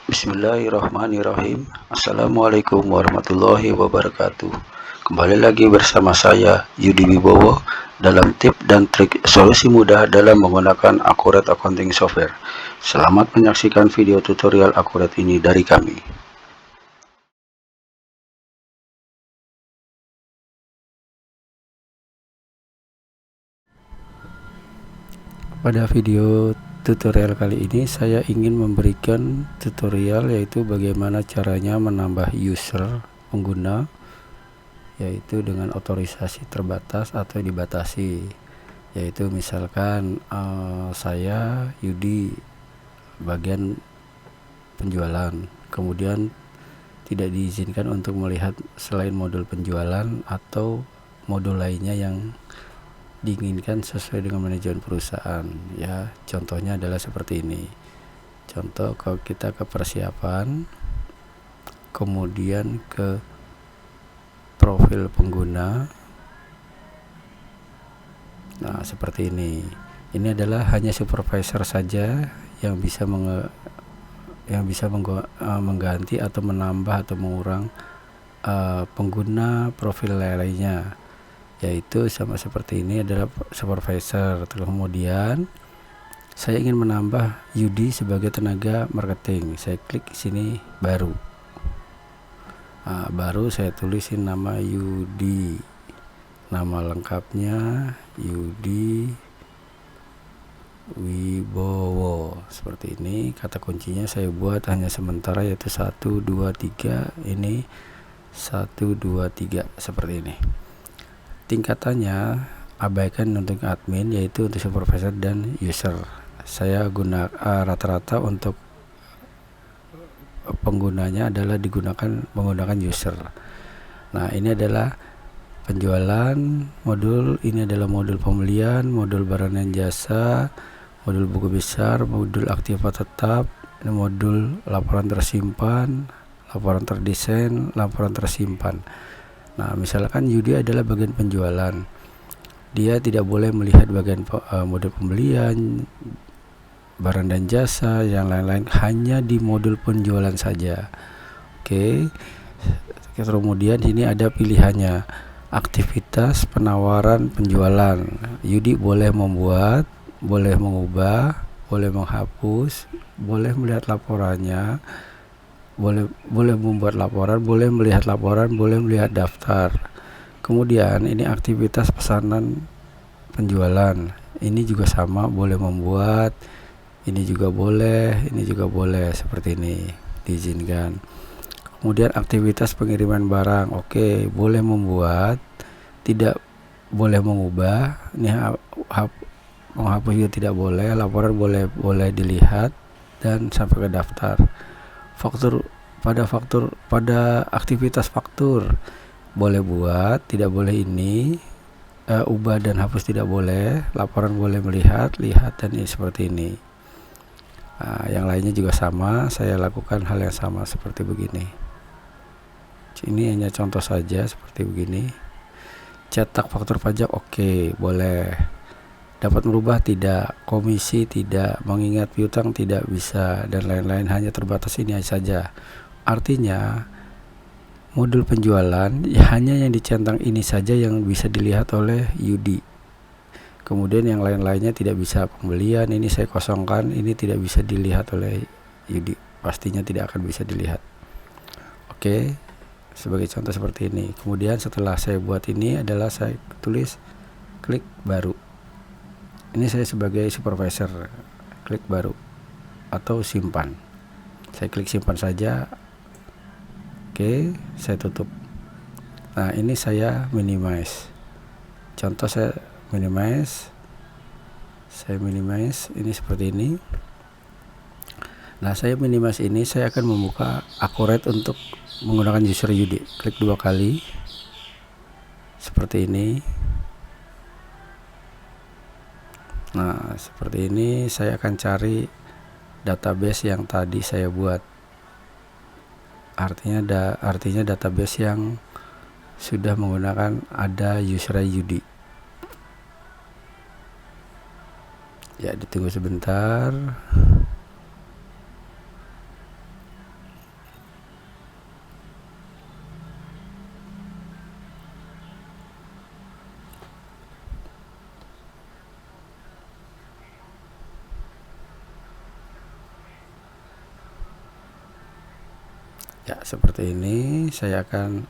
Bismillahirrahmanirrahim. Assalamualaikum warahmatullahi wabarakatuh. Kembali lagi bersama saya Yudi Wibowo dalam tips dan trik solusi mudah dalam menggunakan Accurate Accounting Software. Selamat menyaksikan video tutorial Accurate ini dari kami. Pada video tutorial kali ini saya ingin memberikan tutorial yaitu bagaimana caranya menambah user pengguna, yaitu dengan otorisasi terbatas atau dibatasi. Yaitu misalkan saya Yudi bagian penjualan, kemudian tidak diizinkan untuk melihat selain modul penjualan atau modul lainnya yang diinginkan sesuai dengan manajemen perusahaan. Ya, contohnya adalah seperti ini. Contoh, kalau kita ke persiapan, kemudian ke profil pengguna. Nah, seperti ini. Ini adalah hanya supervisor saja yang bisa mengganti atau menambah atau mengurang pengguna profil lainnya, yaitu sama seperti ini adalah supervisor. Kemudian saya ingin menambah Yudi sebagai tenaga marketing. Saya klik sini baru. Baru saya tulisin nama Yudi, nama lengkapnya Yudi Wibowo, seperti ini. Kata kuncinya saya buat hanya sementara, yaitu 1 2 3. Ini 1 2 3 seperti ini. Tingkatannya abaikan untuk admin, yaitu untuk supervisor dan user. Saya rata-rata untuk penggunanya adalah menggunakan user. Nah, ini adalah penjualan modul, ini adalah modul pembelian, modul barang dan jasa, modul buku besar, modul aktiva tetap, modul laporan tersimpan, laporan terdesain, laporan tersimpan. Nah, misalkan Yudi adalah bagian penjualan, dia tidak boleh melihat bagian modul pembelian, barang dan jasa, yang lain-lain, hanya di modul penjualan saja. Oke. Kemudian ini ada pilihannya, aktivitas penawaran penjualan. Yudi boleh membuat, boleh mengubah, boleh menghapus, boleh melihat laporannya, boleh membuat laporan, boleh melihat laporan, boleh melihat daftar. Kemudian ini aktivitas pesanan penjualan. Ini juga sama, boleh membuat, ini juga boleh, seperti ini, diizinkan. Kemudian aktivitas pengiriman barang. Oke, boleh membuat, tidak boleh mengubah. Ini menghapus juga tidak boleh, laporan boleh dilihat dan sampai ke daftar. Pada aktivitas faktur boleh buat, tidak boleh ini, ubah dan hapus tidak boleh, laporan boleh melihat, lihat, dan ini seperti ini. Yang lainnya juga sama, saya lakukan hal yang sama seperti begini. Ini hanya contoh saja seperti begini. Cetak faktur pajak, oke, boleh. Dapat merubah tidak, komisi tidak, mengingat piutang tidak bisa, dan lain-lain, hanya terbatas ini saja. Artinya modul penjualan hanya yang dicentang ini saja yang bisa dilihat oleh Yudi. Kemudian yang lain-lainnya tidak bisa. Pembelian ini saya kosongkan, ini tidak bisa dilihat oleh Yudi, pastinya tidak akan bisa dilihat. Oke, sebagai contoh seperti ini. Kemudian setelah saya buat ini adalah saya tulis klik baru. Ini saya sebagai supervisor, klik baru atau simpan. Saya klik simpan saja. Oke, saya tutup. Nah, ini saya minimize. Contoh saya minimize. Ini seperti ini. Nah, saya minimize ini, saya akan membuka Accurate untuk menggunakan user Yudi. Klik 2 kali. Seperti ini. Nah, seperti ini saya akan cari database yang tadi saya buat. Artinya database yang sudah menggunakan ada user Yudi. Ya, ditunggu sebentar. Ya, seperti ini. Saya akan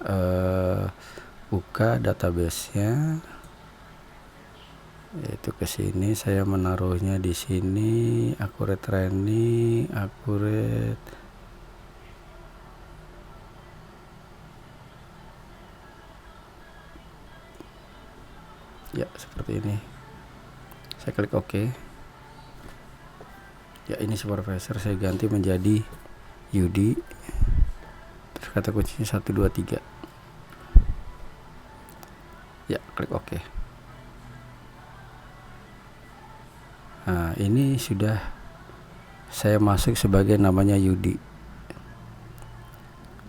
buka database-nya, yaitu ke sini. Saya menaruhnya di sini, accurate training, accurate. Ya, seperti ini. Saya klik OK. Ya, ini supervisor saya ganti menjadi Yudi. Terus kata kuncinya 1 2 3. Ya, klik OK. Nah, ini sudah saya masuk sebagai namanya Yudi.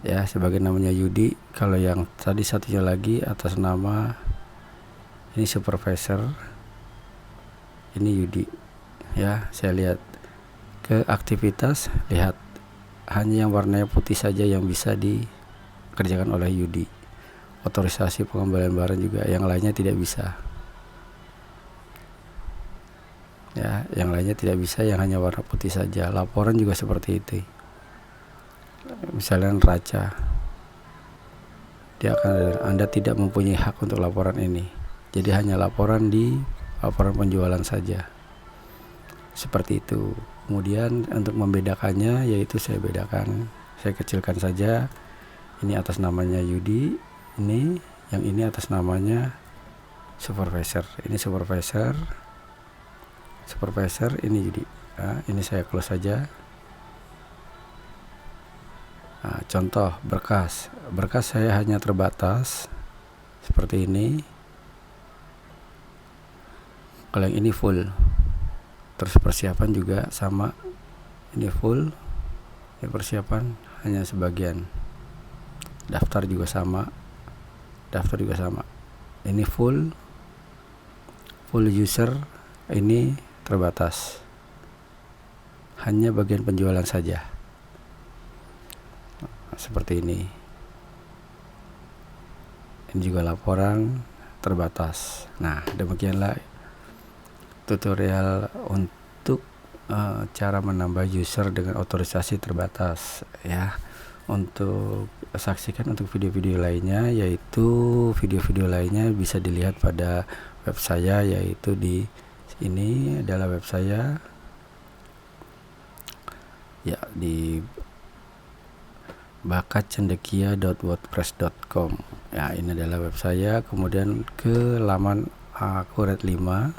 Ya, sebagai namanya Yudi. Kalau yang tadi satunya lagi atas nama ini supervisor, ini Yudi. Ya, saya lihat ke aktivitas, lihat hanya yang warnanya putih saja yang bisa dikerjakan oleh Yudi. Otorisasi pengembalian barang juga, yang lainnya tidak bisa. Ya, yang lainnya tidak bisa, yang hanya warna putih saja. Laporan juga seperti itu. Misalnya neraca, dia akan, Anda tidak mempunyai hak untuk laporan ini, jadi hanya laporan penjualan saja, seperti itu. Kemudian untuk membedakannya, yaitu saya bedakan, saya kecilkan saja. Ini atas namanya Yudi, ini yang ini atas namanya supervisor. Ini supervisor, ini Yudi. Nah, ini saya close saja. Nah, contoh berkas saya hanya terbatas seperti ini. Kalau yang ini full. Terus persiapan juga sama, ini full. Ya, persiapan hanya sebagian. Daftar juga sama, ini full user, ini terbatas, hanya bagian penjualan saja. Seperti ini juga laporan terbatas. Nah, demikianlah tutorial untuk cara menambah user dengan otorisasi terbatas ya. Untuk saksikan untuk video-video lainnya, yaitu video-video lainnya bisa dilihat pada web saya, yaitu di ini adalah web saya ya, di bakatcendekia.wordpress.com. Ya, ini adalah web saya. Kemudian ke laman Accurate 5.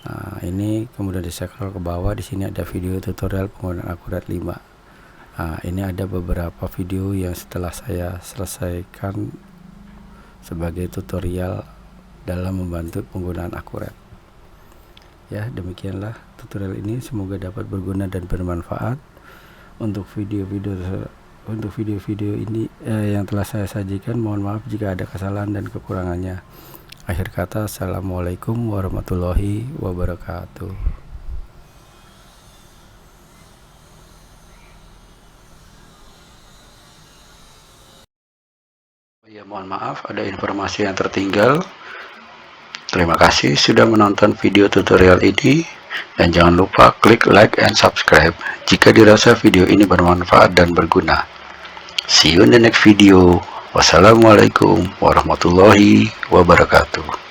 Nah, ini kemudian di scroll ke bawah, di sini ada video tutorial penggunaan Accurate 5. Nah, ini ada beberapa video yang setelah saya selesaikan sebagai tutorial dalam membantu penggunaan Accurate. Ya, demikianlah tutorial ini, semoga dapat berguna dan bermanfaat. Untuk video-video ini yang telah saya sajikan, mohon maaf jika ada kesalahan dan kekurangannya. Akhir kata, assalamualaikum warahmatullahi wabarakatuh. Ya, mohon maaf ada informasi yang tertinggal. Terima kasih sudah menonton video tutorial ini, dan jangan lupa klik like and subscribe jika dirasa video ini bermanfaat dan berguna. See you in the next video. Wassalamualaikum warahmatullahi wabarakatuh.